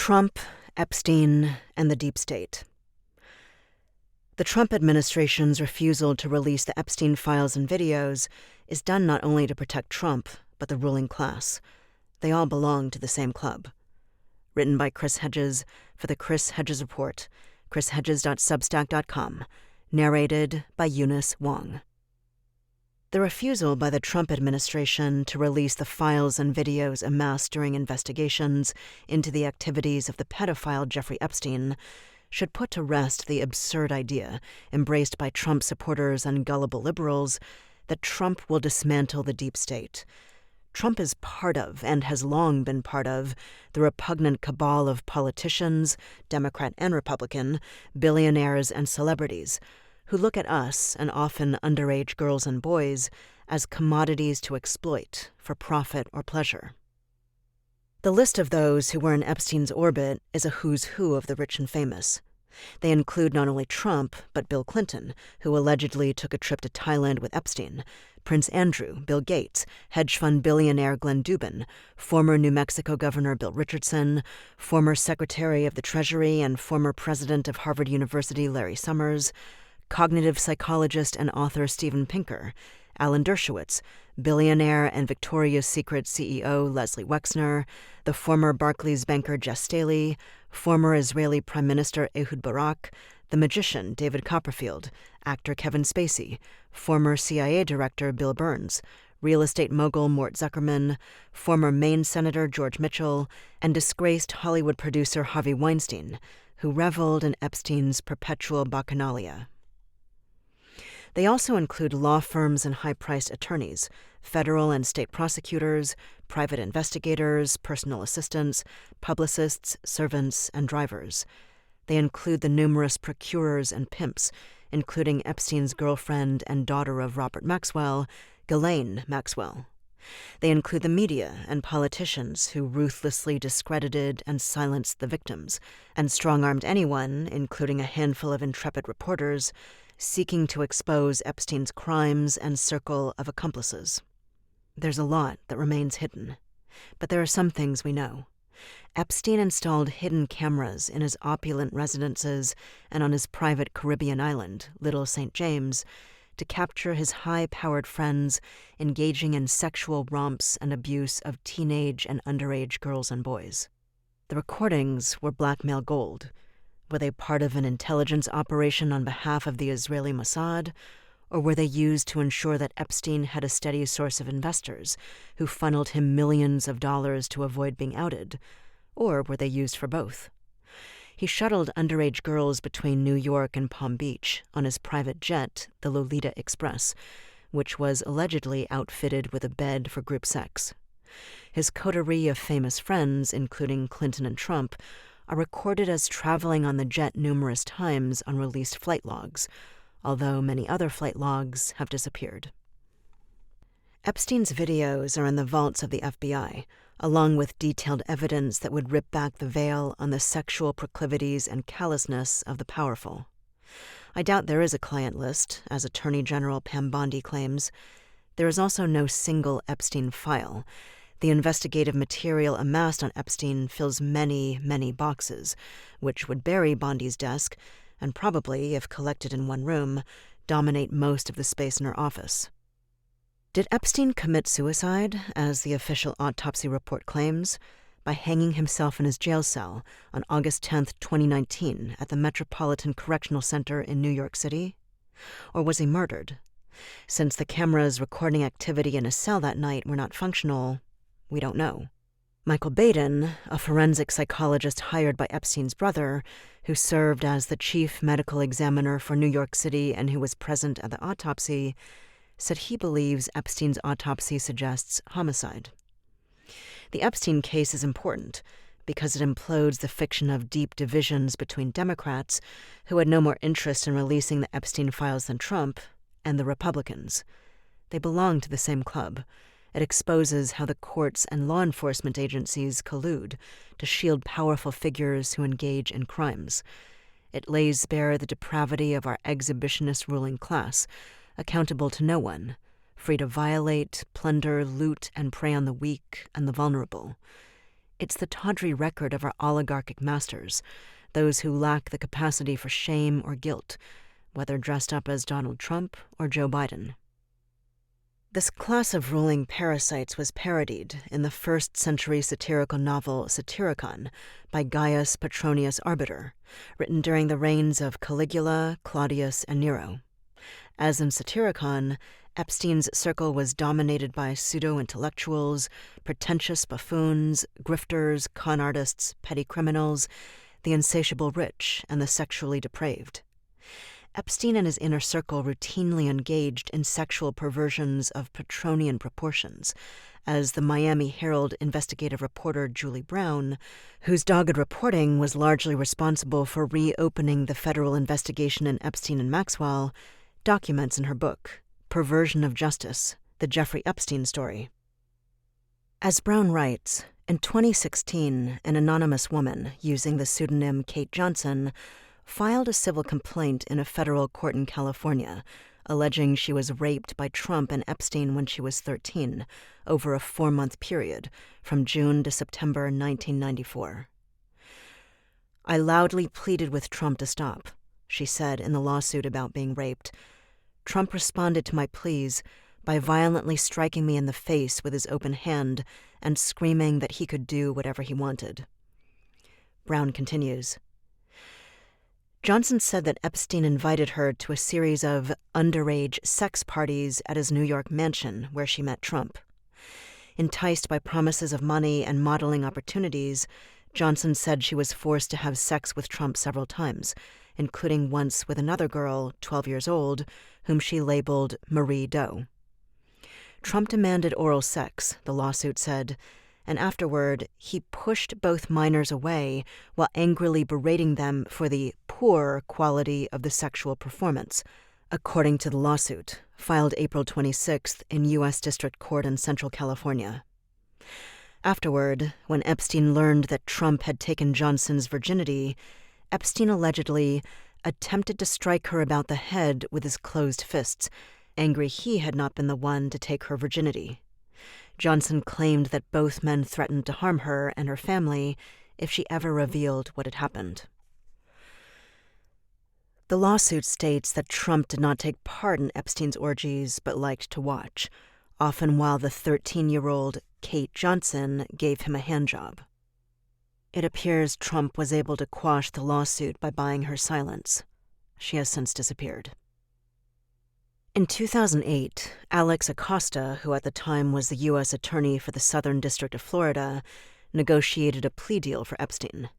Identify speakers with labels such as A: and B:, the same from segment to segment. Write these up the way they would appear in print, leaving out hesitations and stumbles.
A: Trump, Epstein, and the deep state. The Trump administration's refusal to release the Epstein files and videos is done not only to protect Trump, but the ruling class. They all belong to the same club. Written by Chris Hedges for the Chris Hedges Report, chrishedges.substack.com. Narrated by Eunice Wong. The refusal by the Trump administration to release the files and videos amassed during investigations into the activities of the pedophile Jeffrey Epstein should put to rest the absurd idea, embraced by Trump supporters and gullible liberals, that Trump will dismantle the deep state. Trump is part of, and has long been part of, the repugnant cabal of politicians, Democrat and Republican, billionaires and celebrities, who look at us, and often underage girls and boys, as commodities to exploit for profit or pleasure. The list of those who were in Epstein's orbit is a who's who of the rich and famous. They include not only Trump, but Bill Clinton, who allegedly took a trip to Thailand with Epstein, Prince Andrew, Bill Gates, hedge fund billionaire Glenn Dubin, former New Mexico Governor Bill Richardson, former Secretary of the Treasury and former President of Harvard University Larry Summers, cognitive psychologist and author Steven Pinker, Alan Dershowitz, billionaire and Victoria's Secret CEO Leslie Wexner, the former Barclays banker Jess Staley, former Israeli Prime Minister Ehud Barak, the magician David Copperfield, actor Kevin Spacey, former CIA Director Bill Burns, real estate mogul Mort Zuckerman, former Maine Senator George Mitchell, and disgraced Hollywood producer Harvey Weinstein, who reveled in Epstein's perpetual bacchanalia. They also include law firms and high-priced attorneys, federal and state prosecutors, private investigators, personal assistants, publicists, servants, and drivers. They include the numerous procurers and pimps, including Epstein's girlfriend and daughter of Robert Maxwell, Ghislaine Maxwell. They include the media and politicians who ruthlessly discredited and silenced the victims, and strong-armed anyone, including a handful of intrepid reporters, seeking to expose Epstein's crimes and circle of accomplices. There's a lot that remains hidden, but there are some things we know. Epstein installed hidden cameras in his opulent residences and on his private Caribbean island, Little St. James, to capture his high-powered friends engaging in sexual romps and abuse of teenage and underage girls and boys. The recordings were blackmail gold. Were they part of an intelligence operation on behalf of the Israeli Mossad, or were they used to ensure that Epstein had a steady source of investors who funneled him millions of dollars to avoid being outed, or were they used for both? He shuttled underage girls between New York and Palm Beach on his private jet, the Lolita Express, which was allegedly outfitted with a bed for group sex. His coterie of famous friends, including Clinton and Trump, are recorded as traveling on the jet numerous times on released flight logs, although many other flight logs have disappeared. Epstein's videos are in the vaults of the FBI, along with detailed evidence that would rip back the veil on the sexual proclivities and callousness of the powerful. I doubt there is a client list, as Attorney General Pam Bondi claims. There is also no single Epstein file. The investigative material amassed on Epstein fills many, many boxes, which would bury Bondi's desk and probably, if collected in one room, dominate most of the space in her office. Did Epstein commit suicide, as the official autopsy report claims, by hanging himself in his jail cell on August 10, 2019, at the Metropolitan Correctional Center in New York City? Or was he murdered? Since the cameras recording activity in his cell that night were not functional, we don't know. Michael Baden, a forensic psychologist hired by Epstein's brother, who served as the chief medical examiner for New York City and who was present at the autopsy, said he believes Epstein's autopsy suggests homicide. The Epstein case is important because it implodes the fiction of deep divisions between Democrats, who had no more interest in releasing the Epstein files than Trump, and the Republicans. They belong to the same club. It exposes how the courts and law enforcement agencies collude to shield powerful figures who engage in crimes. It lays bare the depravity of our exhibitionist ruling class, accountable to no one, free to violate, plunder, loot, and prey on the weak and the vulnerable. It's the tawdry record of our oligarchic masters, those who lack the capacity for shame or guilt, whether dressed up as Donald Trump or Joe Biden. This class of ruling parasites was parodied in the first-century satirical novel Satyricon by Gaius Petronius Arbiter, written during the reigns of Caligula, Claudius, and Nero. As in Satyricon, Epstein's circle was dominated by pseudo-intellectuals, pretentious buffoons, grifters, con artists, petty criminals, the insatiable rich, and the sexually depraved. Epstein and his inner circle routinely engaged in sexual perversions of Petronian proportions, as the Miami Herald investigative reporter Julie Brown, whose dogged reporting was largely responsible for reopening the federal investigation in Epstein and Maxwell, documents in her book, Perversion of Justice, The Jeffrey Epstein Story. As Brown writes, in 2016, an anonymous woman, using the pseudonym Kate Johnson, filed a civil complaint in a federal court in California, alleging she was raped by Trump and Epstein when she was 13, over a 4-month period, from June to September 1994. "I loudly pleaded with Trump to stop," she said in the lawsuit about being raped. "Trump responded to my pleas by violently striking me in the face with his open hand and screaming that he could do whatever he wanted." Brown continues, Johnson said that Epstein invited her to a series of underage sex parties at his New York mansion where she met Trump. Enticed by promises of money and modeling opportunities, Johnson said she was forced to have sex with Trump several times, including once with another girl, 12 years old, whom she labeled Marie Doe. Trump demanded oral sex, the lawsuit said, and afterward, he pushed both minors away while angrily berating them for the poor quality of the sexual performance, according to the lawsuit, filed April 26th in U.S. District Court in Central California. Afterward, when Epstein learned that Trump had taken Johnson's virginity, Epstein allegedly attempted to strike her about the head with his closed fists, angry he had not been the one to take her virginity. Johnson claimed that both men threatened to harm her and her family if she ever revealed what had happened. The lawsuit states that Trump did not take part in Epstein's orgies but liked to watch, often while the 13-year-old Kate Johnson gave him a handjob. It appears Trump was able to quash the lawsuit by buying her silence. She has since disappeared. In 2008, Alex Acosta, who at the time was the U.S. Attorney for the Southern District of Florida, negotiated a plea deal for Epstein.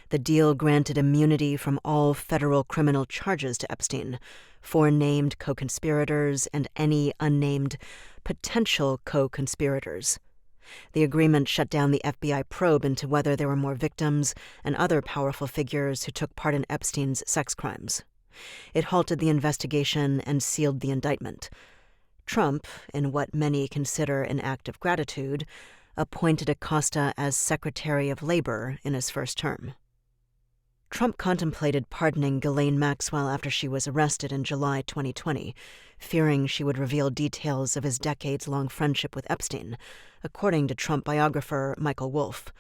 A: The deal granted immunity from all federal criminal charges to Epstein, 4 named co-conspirators and any unnamed potential co-conspirators. The agreement shut down the FBI probe into whether there were more victims and other powerful figures who took part in Epstein's sex crimes. It halted the investigation and sealed the indictment. Trump, in what many consider an act of gratitude, appointed Acosta as Secretary of Labor in his first term. Trump contemplated pardoning Ghislaine Maxwell after she was arrested in July 2020, fearing she would reveal details of his decades-long friendship with Epstein, according to Trump biographer Michael Wolff.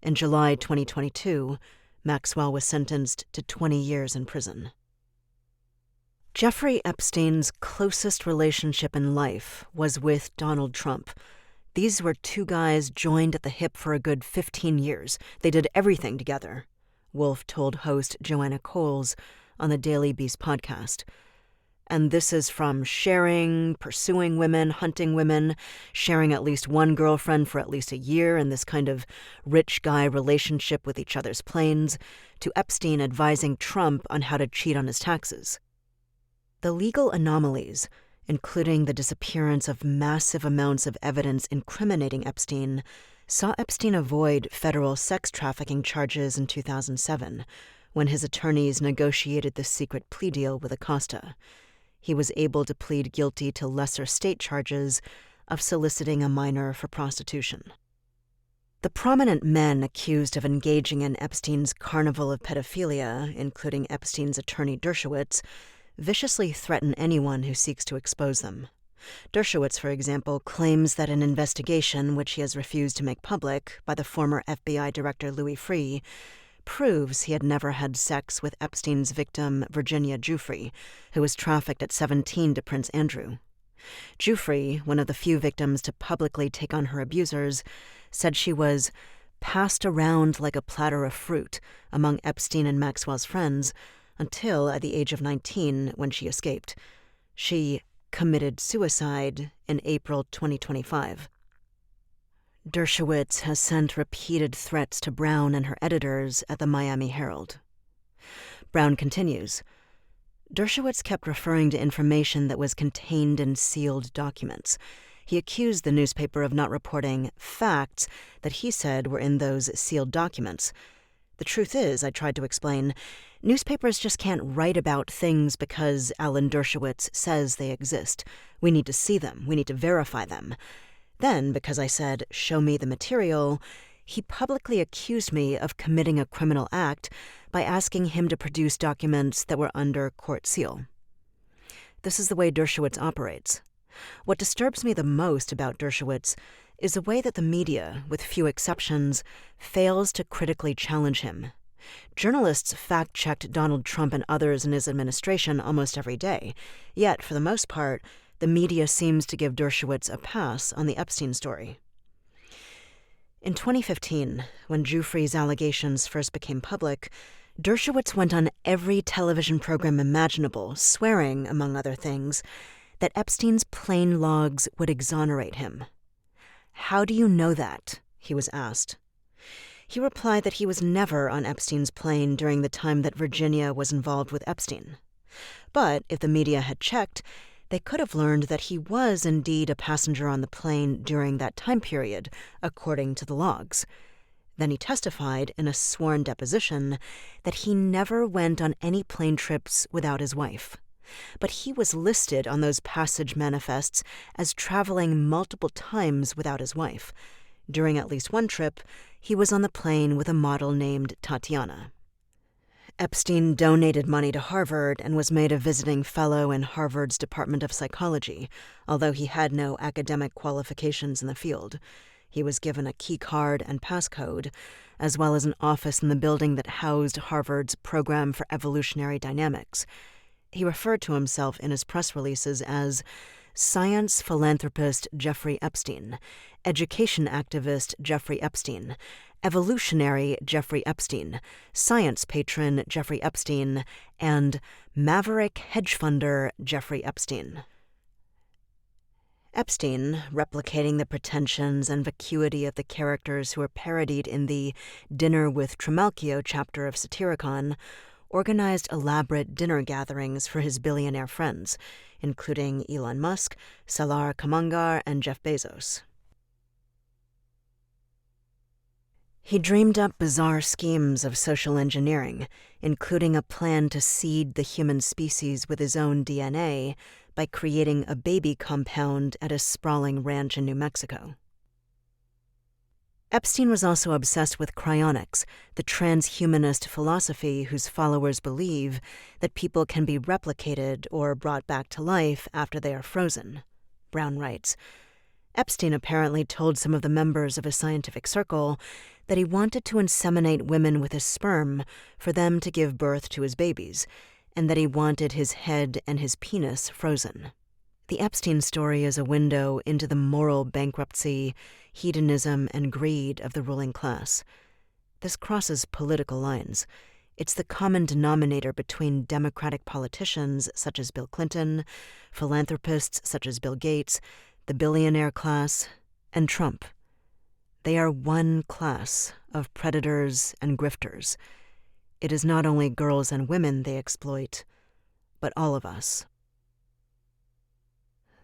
A: In July 2022, Maxwell was sentenced to 20 years in prison. Jeffrey Epstein's closest relationship in life was with Donald Trump. These were 2 guys joined at the hip for a good 15 years. They did everything together, Wolff told host Joanna Coles on the Daily Beast podcast. And this is from sharing, pursuing women, hunting women, sharing at least one girlfriend for at least a year in this kind of rich guy relationship with each other's planes, to Epstein advising Trump on how to cheat on his taxes. The legal anomalies, including the disappearance of massive amounts of evidence incriminating Epstein, saw Epstein avoid federal sex trafficking charges in 2007, when his attorneys negotiated the secret plea deal with Acosta. He was able to plead guilty to lesser state charges of soliciting a minor for prostitution. The prominent men accused of engaging in Epstein's carnival of pedophilia, including Epstein's attorney Dershowitz, viciously threaten anyone who seeks to expose them. Dershowitz, for example, claims that an investigation, which he has refused to make public, by the former FBI Director Louis Freeh, proves he had never had sex with Epstein's victim, Virginia Giuffre, who was trafficked at 17 to Prince Andrew. Giuffre, one of the few victims to publicly take on her abusers, said she was passed around like a platter of fruit among Epstein and Maxwell's friends until, at the age of 19, when she escaped. She committed suicide in April 2025. Dershowitz has sent repeated threats to Brown and her editors at the Miami Herald. Brown continues, Dershowitz kept referring to information that was contained in sealed documents. He accused the newspaper of not reporting facts that he said were in those sealed documents. The truth is, I tried to explain, newspapers just can't write about things because Alan Dershowitz says they exist. We need to see them. We need to verify them. Then, because I said, show me the material, he publicly accused me of committing a criminal act by asking him to produce documents that were under court seal. This is the way Dershowitz operates. What disturbs me the most about Dershowitz is the way that the media, with few exceptions, fails to critically challenge him. Journalists fact-checked Donald Trump and others in his administration almost every day, yet, for the most part, the media seems to give Dershowitz a pass on the Epstein story. In 2015, when Giuffre's allegations first became public, Dershowitz went on every television program imaginable, swearing, among other things, that Epstein's plane logs would exonerate him. "How do you know that?" he was asked. He replied that he was never on Epstein's plane during the time that Virginia was involved with Epstein. But if the media had checked, they could have learned that he was indeed a passenger on the plane during that time period, according to the logs. Then he testified in a sworn deposition that he never went on any plane trips without his wife. But he was listed on those passage manifests as traveling multiple times without his wife. During at least one trip, he was on the plane with a model named Tatiana. Epstein donated money to Harvard and was made a visiting fellow in Harvard's Department of Psychology, although he had no academic qualifications in the field. He was given a key card and passcode, as well as an office in the building that housed Harvard's Program for Evolutionary Dynamics. He referred to himself in his press releases as science philanthropist Jeffrey Epstein, education activist Jeffrey Epstein, evolutionary Jeffrey Epstein, science patron Jeffrey Epstein, and maverick hedge funder Jeffrey Epstein. Epstein, replicating the pretensions and vacuity of the characters who were parodied in the Dinner with Trimalchio chapter of Satyricon, organized elaborate dinner gatherings for his billionaire friends, including Elon Musk, Salar Kamangar, and Jeff Bezos. He dreamed up bizarre schemes of social engineering, including a plan to seed the human species with his own DNA by creating a baby compound at a sprawling ranch in New Mexico. Epstein was also obsessed with cryonics, the transhumanist philosophy whose followers believe that people can be replicated or brought back to life after they are frozen. Brown writes, Epstein apparently told some of the members of his scientific circle that he wanted to inseminate women with his sperm for them to give birth to his babies, and that he wanted his head and his penis frozen. The Epstein story is a window into the moral bankruptcy, hedonism, and greed of the ruling class. This crosses political lines. It's the common denominator between Democratic politicians such as Bill Clinton, philanthropists such as Bill Gates, the billionaire class, and Trump. They are one class of predators and grifters. It is not only girls and women they exploit, but all of us.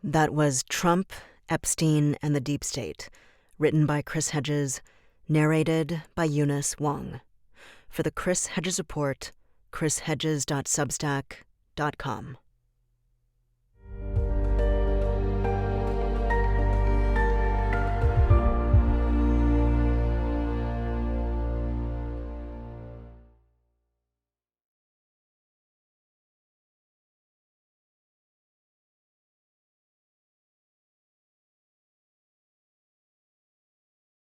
A: That was Trump, Epstein, and the Deep State, written by Chris Hedges, narrated by Eunice Wong. For the Chris Hedges Report, chrishedges.substack.com.